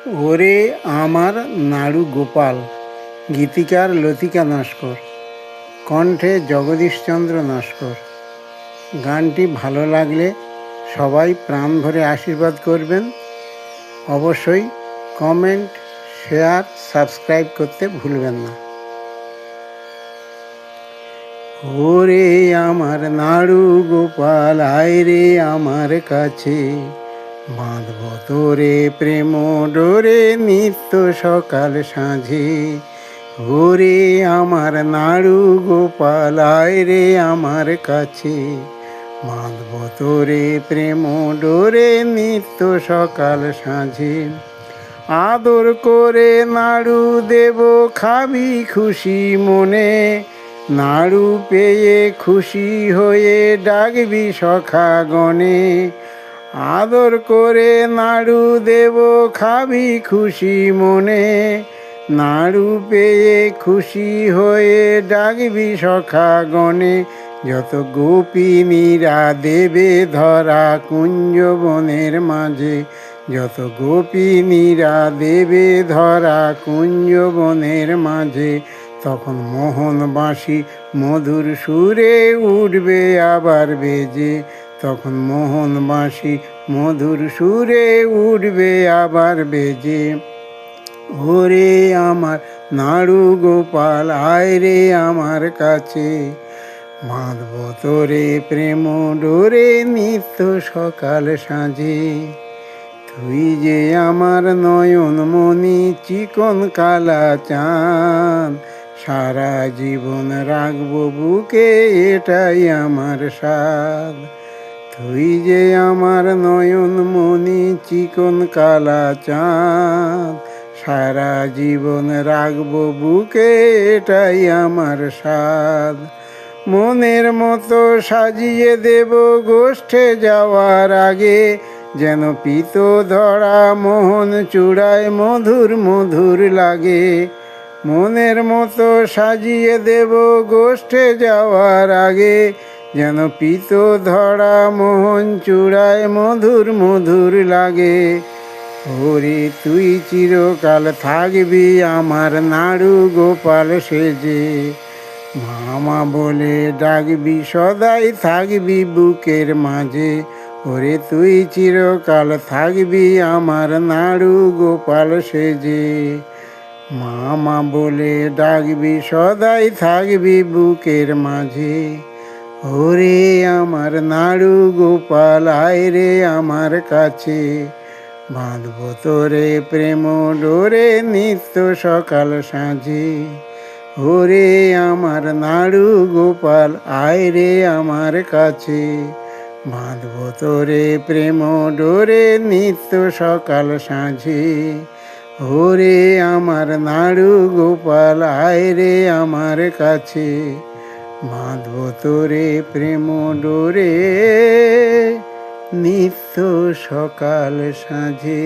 ওরে আমার নাড়ু গোপাল, গীতিকার লতিকা নস্কর, কণ্ঠে জগদীশচন্দ্র নস্কর। গানটি ভালো লাগলে সবাই প্রাণ ভরে আশীর্বাদ করবেন। অবশ্যই কমেন্ট, শেয়ার, সাবস্ক্রাইব করতে ভুলবেন না। ওরে আমার নাড়ু গোপাল, আয় রে আমার কাছে, বাঁধব তোরে প্রেম ডোরে নিত্য সকাল সাঁঝে। ওরে আমার নাড়ু গোপাল, আয় রে আমার কাছে, বাঁধব তোরে প্রেম ডোরে নিত্য সকাল সাঁঝে। আদর করে নাড়ু দেব, খাবি খুশি মনে, নাড়ু পেয়ে খুশি হয়ে ডাকবি সখা গণে। আদর করে নাড়ু দেব, খাবি খুশি মনে, নাড়ু পেয়ে খুশি হয়ে ডাকবি সখা গণে। যত গোপিনীরা দেবে ধরা কুঞ্জবনের মাঝে, যত গোপিনীরা দেবে ধরা কুঞ্জবনের মাঝে, তখন মোহন বাঁশি মধুর সুরে উঠবে আবার বেজে, তখন মোহন বাঁশি মধুর সুরে উঠবে আবার বেজে। ওরে আমার নাড়ু গোপাল, আয় রে আমার কাছে, বাঁধব তোরে প্রেম ডোরে নিত্য সকাল সাঁঝে। তুই যে আমার নয়ন মণি, চিকন কালা চাঁদ, সারা জীবন রাখবো বুকে, এটাই আমার সাধ। তুই যে আমার নয়ন মণি, চিকন কালা চাঁদ, সারা জীবন রাখবো বুকে, এটাই আমার সাধ। মনের মতো সাজিয়ে দেব গোষ্ঠে যাওয়ার আগে, যেন পিতো ধরা মোহন চূড়ায় মধুর মধুর লাগে। মনের মতো সাজিয়ে দেব গোষ্ঠে যাওয়ার আগে, যেন পিতো ধরা মোহন চূড়ায় মধুর মধুর লাগে। ওরে তুই চিরকাল থাকবি আমার নাড়ু গোপাল সেজে, মামা বলে ডাকবি সদাই থাকবি বুকের মাঝে। ওরে তুই চিরকাল থাকবি আমার নাড়ু গোপাল সেজে, মামা বলে ডাকবি সদাই থাকবি বুকের মাঝে। ওরে আমার নাড়ু গোপাল, আয় রে আমার কাছে, বাঁধব তোরে প্রেম ডোরে নিত্য সকাল সাঁঝে। ওরে আমার নাড়ু গোপাল, আয় রে আমার কাছে, বাঁধব তোরে প্রেম ডোরে নিত্য সকাল সাঁঝে। ওরে আমার নাড়ু গোপাল, আয় রে আমার কাছে, বাঁধব তোরে প্রেম ডোরে নিত্য সকাল সাঁঝে।